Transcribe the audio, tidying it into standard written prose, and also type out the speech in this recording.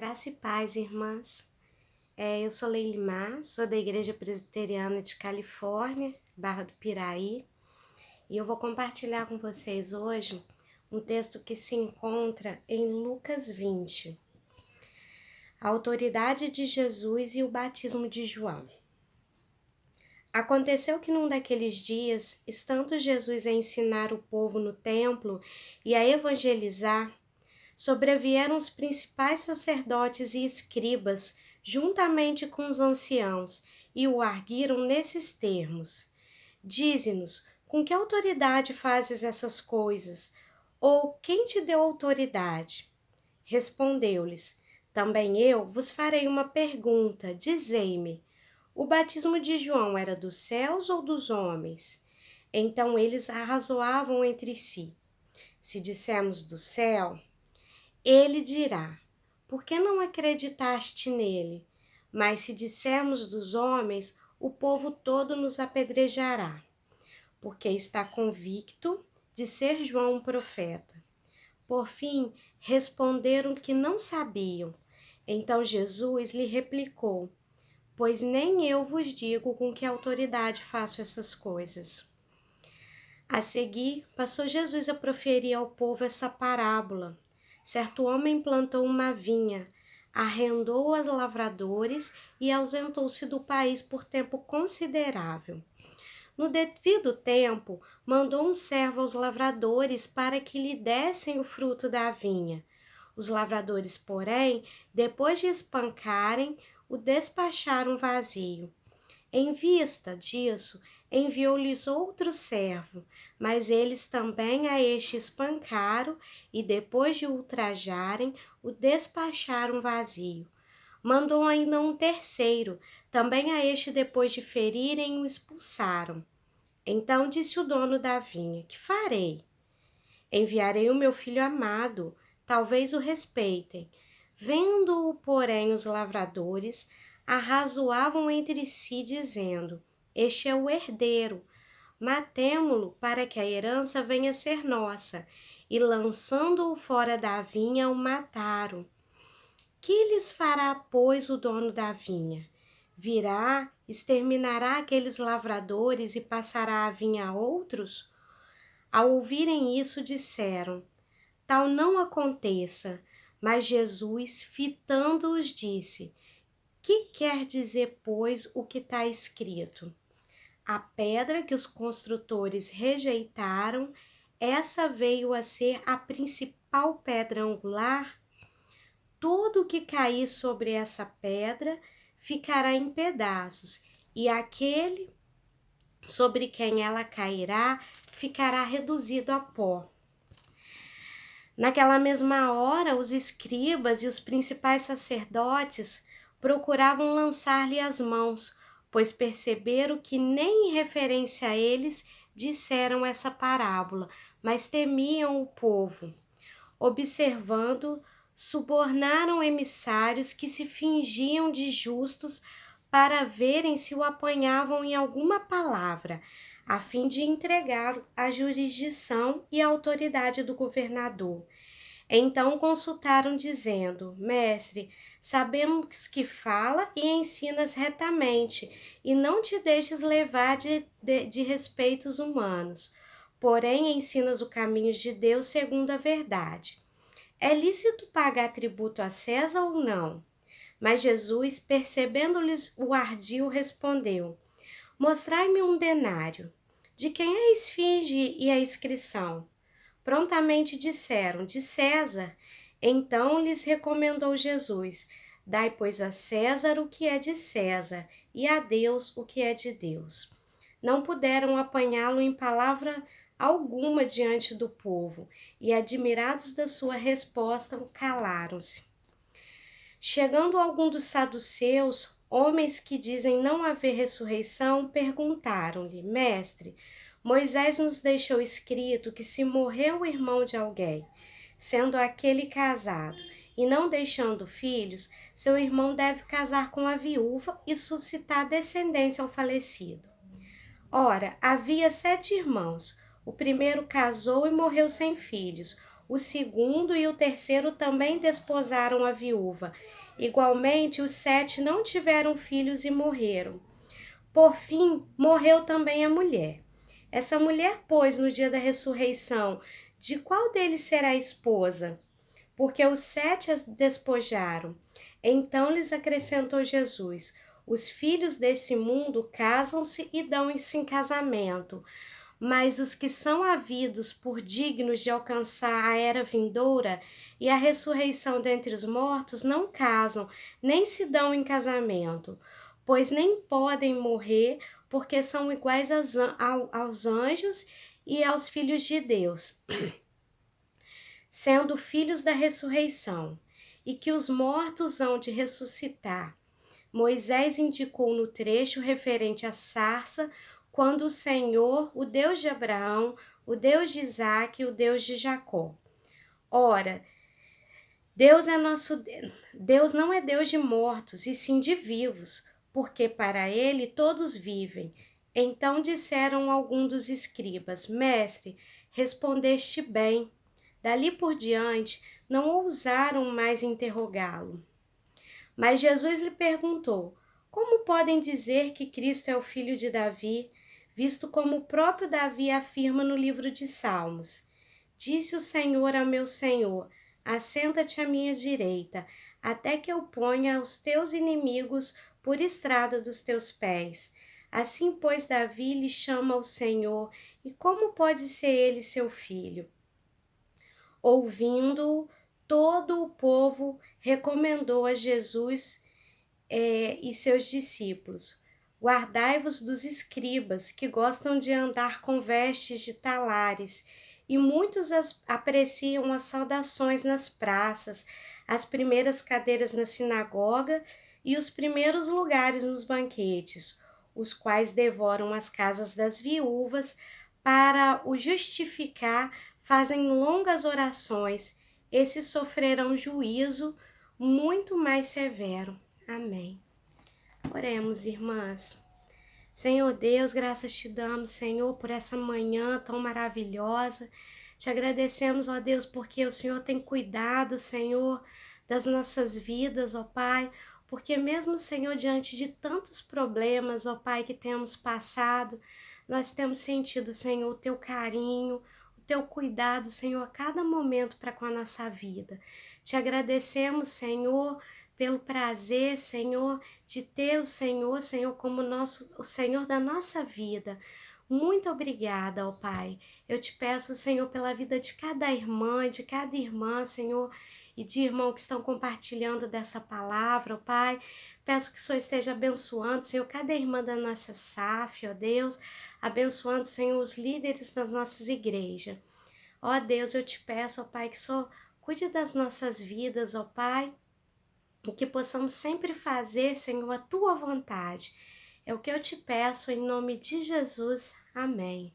Graça e paz, irmãs. Eu sou Leili Mar, sou da Igreja Presbiteriana de Califórnia, Barra do Piraí, e eu vou compartilhar com vocês hoje um texto que se encontra em Lucas 20, a autoridade de Jesus e o batismo de João. Aconteceu que num daqueles dias, estando Jesus a ensinar o povo no templo e a evangelizar, sobrevieram os principais sacerdotes e escribas, juntamente com os anciãos, e o arguiram nesses termos: Dize-nos, com que autoridade fazes essas coisas? Ou quem te deu autoridade? Respondeu-lhes: Também eu vos farei uma pergunta, dizei-me: o batismo de João era dos céus ou dos homens? Então eles arrazoavam entre si: se dissermos do céu, ele dirá: por que não acreditaste nele? Mas se dissermos dos homens, o povo todo nos apedrejará, porque está convicto de ser João um profeta. Por fim, responderam que não sabiam. Então Jesus lhe replicou: pois nem eu vos digo com que autoridade faço essas coisas. A seguir, passou Jesus a proferir ao povo essa parábola. Certo homem plantou uma vinha, arrendou aos lavradores e ausentou-se do país por tempo considerável. No devido tempo, mandou um servo aos lavradores para que lhe dessem o fruto da vinha. Os lavradores, porém, depois de espancarem, o despacharam vazio. Em vista disso, enviou-lhes outro servo, mas eles também a este espancaram e, depois de ultrajarem, o despacharam vazio. Mandou ainda um terceiro, também a este, depois de ferirem, o expulsaram. Então disse o dono da vinha: que farei? Enviarei o meu filho amado, talvez o respeitem. Vendo-o, porém, os lavradores arrazoavam entre si, dizendo: este é o herdeiro, matemo-lo para que a herança venha a ser nossa. E lançando-o fora da vinha, o mataram. Que lhes fará, pois, o dono da vinha? Virá, exterminará aqueles lavradores e passará a vinha a outros? Ao ouvirem isso, disseram: tal não aconteça. Mas Jesus, fitando-os, disse: que quer dizer, pois, o que está escrito? A pedra que os construtores rejeitaram, essa veio a ser a principal pedra angular. Tudo o que cair sobre essa pedra ficará em pedaços, e aquele sobre quem ela cairá ficará reduzido a pó. Naquela mesma hora, os escribas e os principais sacerdotes procuravam lançar-lhe as mãos, pois perceberam que nem em referência a eles disseram essa parábola, mas temiam o povo. Observando, subornaram emissários que se fingiam de justos para verem se o apanhavam em alguma palavra, a fim de entregar à jurisdição e à autoridade do governador. Então consultaram, dizendo: Mestre, sabemos que fala e ensinas retamente, e não te deixes levar de respeitos humanos, porém ensinas o caminho de Deus segundo a verdade. É lícito pagar tributo a César ou não? Mas Jesus, percebendo-lhes o ardil, respondeu: Mostrai-me um denário. De quem é a esfinge e a inscrição? Prontamente disseram: de César. Então lhes recomendou Jesus: dai, pois, a César o que é de César, e a Deus o que é de Deus. Não puderam apanhá-lo em palavra alguma diante do povo, e, admirados da sua resposta, calaram-se. Chegando algum dos saduceus, homens que dizem não haver ressurreição, perguntaram-lhe: Mestre, Moisés nos deixou escrito que se morreu o irmão de alguém, sendo aquele casado, e não deixando filhos, seu irmão deve casar com a viúva e suscitar descendência ao falecido. Ora, havia 7 irmãos. O primeiro casou e morreu sem filhos. O segundo e o terceiro também desposaram a viúva. Igualmente, os 7 não tiveram filhos e morreram. Por fim, morreu também a mulher. Essa mulher, pois, no dia da ressurreição, de qual deles será a esposa? Porque os 7 as despojaram. Então lhes acrescentou Jesus: os filhos desse mundo casam-se e dão-se em casamento, mas os que são havidos por dignos de alcançar a era vindoura e a ressurreição dentre os mortos não casam, nem se dão em casamento, pois nem podem morrer, porque são iguais aos anjos e aos filhos de Deus, sendo filhos da ressurreição, e que os mortos hão de ressuscitar. Moisés indicou no trecho referente à sarça, quando o Senhor, o Deus de Abraão, o Deus de Isaque e o Deus de Jacó. Ora, Deus não é Deus de mortos, e sim de vivos, porque para ele todos vivem. Então disseram alguns dos escribas: Mestre, respondeste bem. Dali por diante, não ousaram mais interrogá-lo. Mas Jesus lhe perguntou: como podem dizer que Cristo é o filho de Davi, visto como o próprio Davi afirma no livro de Salmos? Disse o Senhor a meu Senhor: assenta-te à minha direita, até que eu ponha os teus inimigos por estrado dos teus pés. Assim, pois, Davi lhe chama o Senhor, e como pode ser ele seu filho? Ouvindo-o, todo o povo recomendou a Jesus e seus discípulos: guardai-vos dos escribas, que gostam de andar com vestes de talares, e muitos apreciam as saudações nas praças, as primeiras cadeiras na sinagoga e os primeiros lugares nos banquetes, os quais devoram as casas das viúvas. Para o justificar, fazem longas orações. Esses sofrerão juízo muito mais severo. Amém. Oremos, irmãs. Senhor Deus, graças te damos, Senhor, por essa manhã tão maravilhosa. Te agradecemos, ó Deus, porque o Senhor tem cuidado, Senhor, das nossas vidas, ó Pai, porque mesmo, Senhor, diante de tantos problemas, ó Pai, que temos passado, nós temos sentido, Senhor, o teu carinho, o teu cuidado, Senhor, a cada momento para com a nossa vida. Te agradecemos, Senhor, pelo prazer, Senhor, de ter o Senhor, Senhor, como o Senhor da nossa vida. Muito obrigada, ó Pai. Eu te peço, Senhor, pela vida de cada irmã, Senhor, e de irmão que estão compartilhando dessa palavra, ó Pai. Peço que o Senhor esteja abençoando, Senhor, cada irmã da nossa SAF, ó Deus, abençoando, Senhor, os líderes das nossas igrejas. Ó Deus, eu te peço, ó Pai, que o Senhor cuide das nossas vidas, ó Pai, e que possamos sempre fazer, Senhor, a tua vontade. É o que eu te peço em nome de Jesus. Amém.